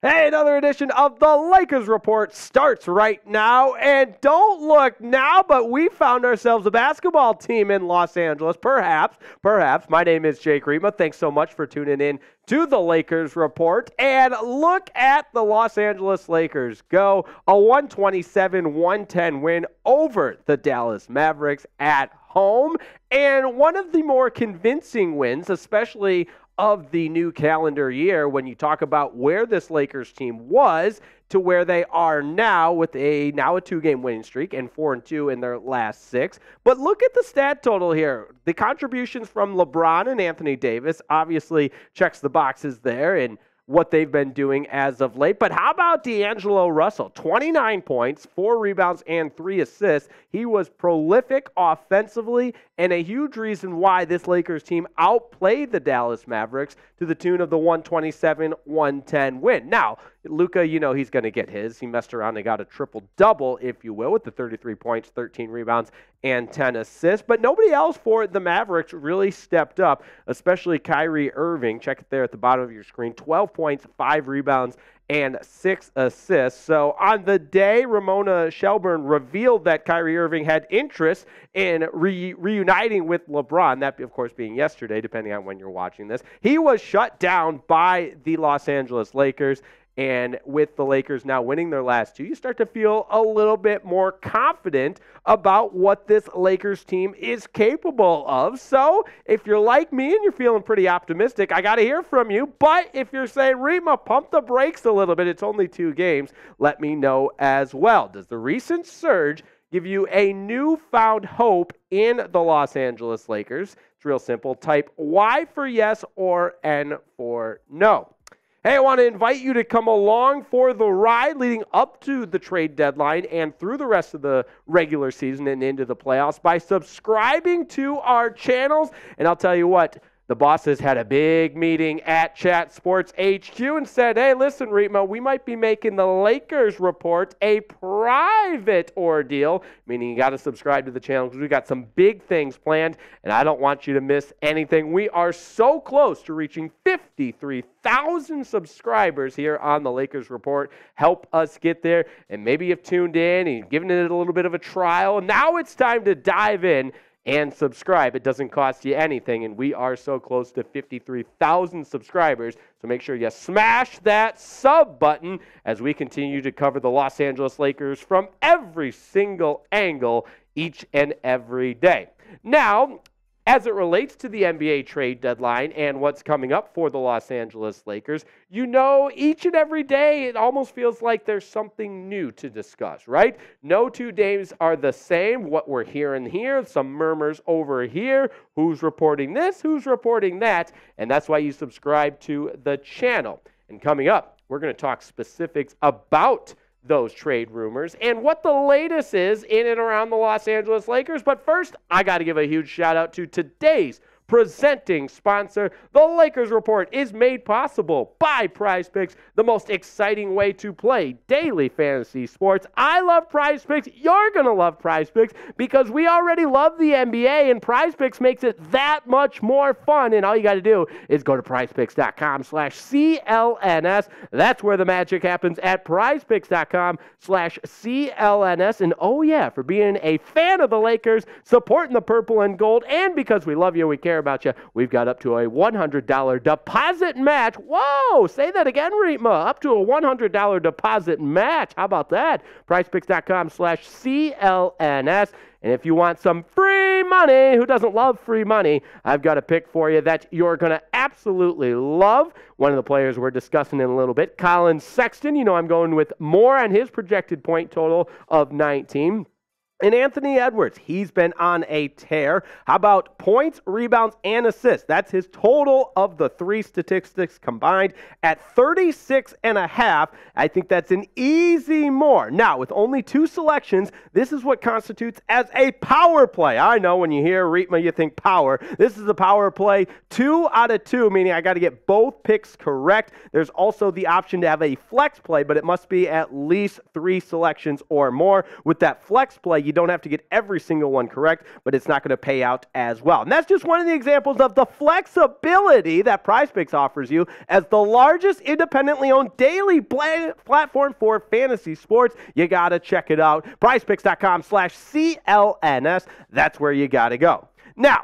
Hey, another edition of the Lakers Report starts right now. And don't look now, but we found ourselves a basketball team in Los Angeles. Perhaps. My name is Jake Riepma. Thanks so much for tuning in to the Lakers Report. And look at the Los Angeles Lakers go. A 127-110 win over the Dallas Mavericks at home. And one of the more convincing wins, especially of the new calendar year, when you talk about where this Lakers team was to where they are now with a 2-game winning streak and 4-2 in their last 6. But look at the stat total here. The contributions from LeBron and Anthony Davis obviously checks the boxes there and what they've been doing as of late. But how about D'Angelo Russell? 29 points, 4 rebounds, and 3 assists. He was prolific offensively and a huge reason why this Lakers team outplayed the Dallas Mavericks to the tune of the 127-110 win. Now, Luka, he's going to get his. He messed around and got a triple-double, if you will, with the 33 points, 13 rebounds, and 10 assists. But nobody else for the Mavericks really stepped up, especially Kyrie Irving. Check it there at the bottom of your screen. 12 points, 5 rebounds, and 6 assists. So on the day, Ramona Shelburne revealed that Kyrie Irving had interest in reuniting with LeBron, that, of course, being yesterday, depending on when you're watching this. He was shut down by the Los Angeles Lakers. And with the Lakers now winning their last 2, you start to feel a little bit more confident about what this Lakers team is capable of. So if you're like me and you're feeling pretty optimistic, I got to hear from you. But if you're saying, Riepma, pump the brakes a little bit, it's only 2 games, let me know as well. Does the recent surge give you a newfound hope in the Los Angeles Lakers? It's real simple. Type Y for yes or N for no. Hey, I want to invite you to come along for the ride leading up to the trade deadline and through the rest of the regular season and into the playoffs by subscribing to our channels. And I'll tell you what, the bosses had a big meeting at Chat Sports HQ and said, hey, listen, Riepma, we might be making the Lakers Report a private ordeal, meaning you got to subscribe to the channel because we got some big things planned, and I don't want you to miss anything. We are so close to reaching 53,000 subscribers here on the Lakers Report. Help us get there, and maybe you've tuned in and you've given it a little bit of a trial, and now it's time to dive in and subscribe. It doesn't cost you anything, and we are so close to 53,000 subscribers, so make sure you smash that sub button as we continue to cover the Los Angeles Lakers from every single angle each and every day. Now, as it relates to the NBA trade deadline and what's coming up for the Los Angeles Lakers, each and every day it almost feels like there's something new to discuss, right? No 2 days are the same. What we're hearing here, some murmurs over here, who's reporting this, who's reporting that, and that's why you subscribe to the channel. And coming up, we're going to talk specifics about those trade rumors and what the latest is in and around the Los Angeles Lakers. But first, I got to give a huge shout out to today's presenting sponsor. The Lakers Report is made possible by PrizePicks, the most exciting way to play daily fantasy sports. I love PrizePicks. You're going to love PrizePicks because we already love the NBA, and PrizePicks makes it that much more fun. And all you got to do is go to prizepicks.com/CLNS. That's where the magic happens, at prizepicks.com/CLNS. And oh yeah, for being a fan of the Lakers, supporting the purple and gold, and because we love you, we care about you, we've got up to a $100 deposit match. Whoa, say that again, Riepma. Up to a $100 deposit match. How about that? PrizePicks.com/CLNS. And if you want some free money, who doesn't love free money, I've got a pick for you that you're going to absolutely love. One of the players we're discussing in a little bit, Collin Sexton. I'm going with more on his projected point total of 19. And Anthony Edwards, he's been on a tear. How about points, rebounds, and assists? That's his total of the 3 statistics combined at 36.5. I think that's an easy more. Now, with only 2 selections, this is what constitutes as a power play. I know when you hear Riepma, you think power. This is a power play 2 out of 2, meaning I got to get both picks correct. There's also the option to have a flex play, but it must be at least 3 selections or more. With that flex play, you You don't have to get every single one correct, but it's not going to pay out as well. And that's just one of the examples of the flexibility that PrizePicks offers you as the largest independently owned daily platform for fantasy sports. You got to check it out. PrizePicks.com/CLNS. That's where you got to go. Now,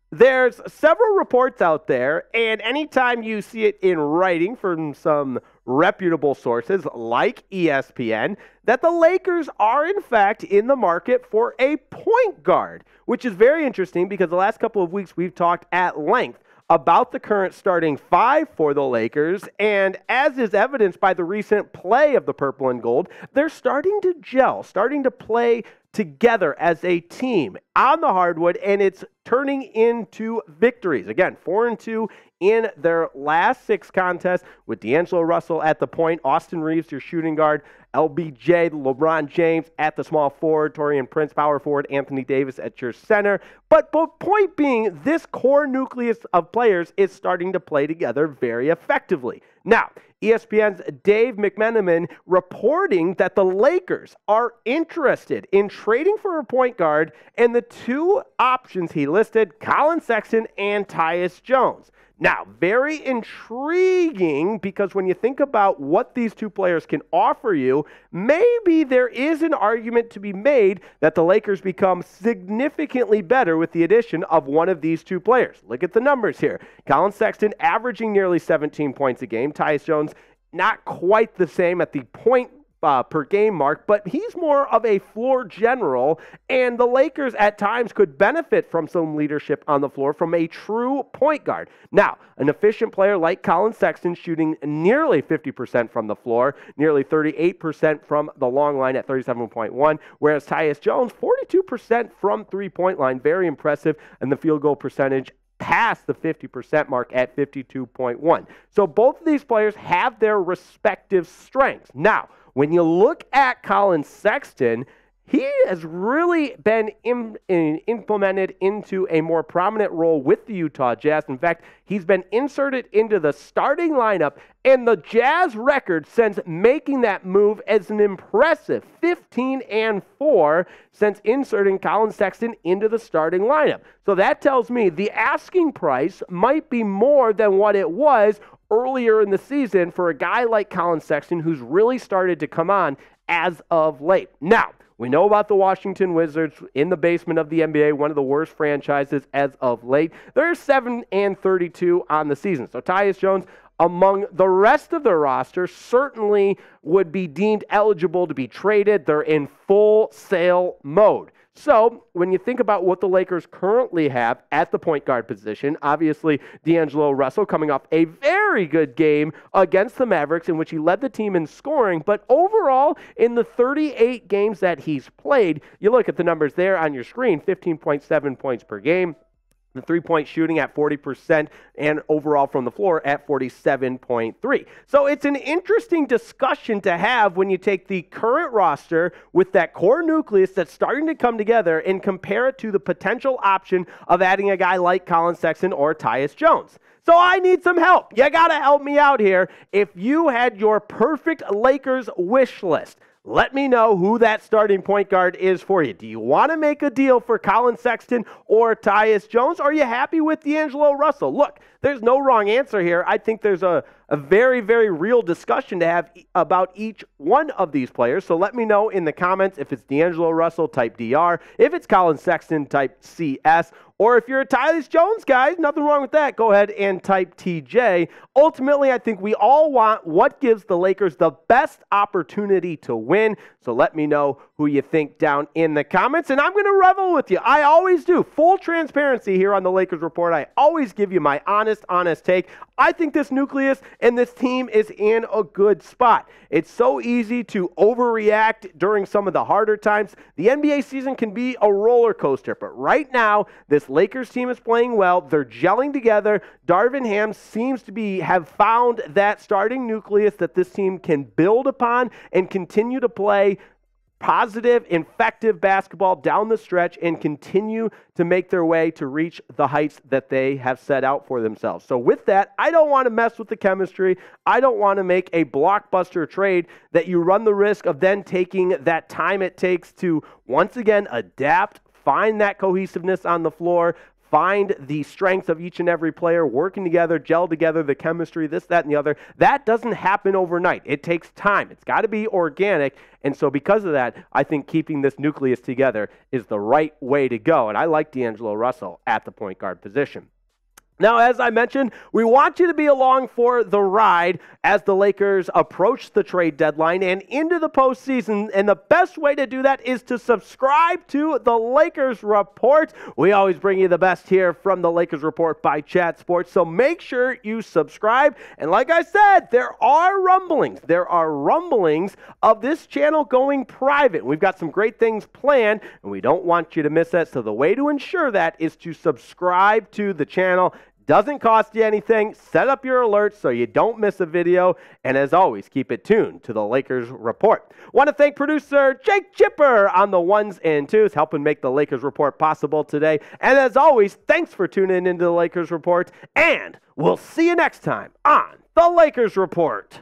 there's several reports out there, and anytime you see it in writing from some reputable sources like ESPN, that the Lakers are in fact in the market for a point guard, which is very interesting because the last couple of weeks we've talked at length about the current starting five for the Lakers, and as is evidenced by the recent play of the purple and gold, they're starting to gel, starting to play together as a team on the hardwood, and it's turning into victories. Again, 4-2 in their last 6 contests with D'Angelo Russell at the point, Austin Reeves, your shooting guard, LBJ, LeBron James at the small forward, Taurean Prince, power forward, Anthony Davis at your center. But point being, this core nucleus of players is starting to play together very effectively. Now, ESPN's Dave McMenamin reporting that the Lakers are interested in trading for a point guard, and the 2 options he listed, Collin Sexton and Tyus Jones. Now, very intriguing because when you think about what these 2 players can offer you, maybe there is an argument to be made that the Lakers become significantly better with the addition of one of these 2 players. Look at the numbers here. Collin Sexton averaging nearly 17 points a game. Tyus Jones not quite the same at the point per game mark, but he's more of a floor general, and the Lakers at times could benefit from some leadership on the floor from a true point guard. Now, an efficient player like Collin Sexton shooting nearly 50% from the floor, nearly 38% from the long line at 37.1, whereas Tyus Jones, 42% from three-point line, very impressive, and the field goal percentage past the 50% mark at 52.1. So both of these players have their respective strengths. Now, when you look at Collin Sexton, he has really been implemented into a more prominent role with the Utah Jazz. In fact, he's been inserted into the starting lineup, and the Jazz record since making that move is an impressive 15-4 since inserting Collin Sexton into the starting lineup. So that tells me the asking price might be more than what it was earlier in the season for a guy like Collin Sexton who's really started to come on as of late. Now, we know about the Washington Wizards in the basement of the NBA, one of the worst franchises as of late. They're 7-32 on the season. So Tyus Jones, among the rest of their roster, certainly would be deemed eligible to be traded. They're in full sale mode. So when you think about what the Lakers currently have at the point guard position, obviously D'Angelo Russell coming off a very good game against the Mavericks in which he led the team in scoring, but overall in the 38 games that he's played, you look at the numbers there on your screen, 15.7 points per game. The three-point shooting at 40% and overall from the floor at 47.3. So it's an interesting discussion to have when you take the current roster with that core nucleus that's starting to come together and compare it to the potential option of adding a guy like Collin Sexton or Tyus Jones. So I need some help. You got to help me out here. If you had your perfect Lakers wish list, let me know who that starting point guard is for you. Do you want to make a deal for Collin Sexton or Tyus Jones? Are you happy with D'Angelo Russell? Look, there's no wrong answer here. I think there's a very, very real discussion to have about each one of these players. So let me know in the comments if it's D'Angelo Russell, type DR, if it's Collin Sexton, type CS, or if you're a Tyus Jones guy, nothing wrong with that. Go ahead and type TJ. Ultimately, I think we all want what gives the Lakers the best opportunity to win. So let me know who you think down in the comments, and I'm going to revel with you. I always do. Full transparency here on the Lakers Report. I always give you my honest take. I think this nucleus and this team is in a good spot. It's so easy to overreact during some of the harder times. The NBA season can be a roller coaster, but right now, this Lakers team is playing well. They're gelling together. Darvin Ham seems to have found that starting nucleus that this team can build upon and continue to play positive, effective basketball down the stretch and continue to make their way to reach the heights that they have set out for themselves. So with that, I don't want to mess with the chemistry. I don't want to make a blockbuster trade that you run the risk of then taking that time it takes to once again adapt, find that cohesiveness on the floor, find the strengths of each and every player working together, gel together, the chemistry, this, that, and the other. That doesn't happen overnight. It takes time. It's got to be organic. And so because of that, I think keeping this nucleus together is the right way to go. And I like D'Angelo Russell at the point guard position. Now, as I mentioned, we want you to be along for the ride as the Lakers approach the trade deadline and into the postseason. And the best way to do that is to subscribe to the Lakers Report. We always bring you the best here from the Lakers Report by Chat Sports. So make sure you subscribe. And like I said, there are rumblings. There are rumblings of this channel going private. We've got some great things planned, and we don't want you to miss that. So the way to ensure that is to subscribe to the channel. Doesn't cost you anything. Set up your alerts so you don't miss a video. And as always, keep it tuned to the Lakers Report. Want to thank producer Jake Chipper on the ones and twos, helping make the Lakers Report possible today. And as always, thanks for tuning into the Lakers Report. And we'll see you next time on the Lakers Report.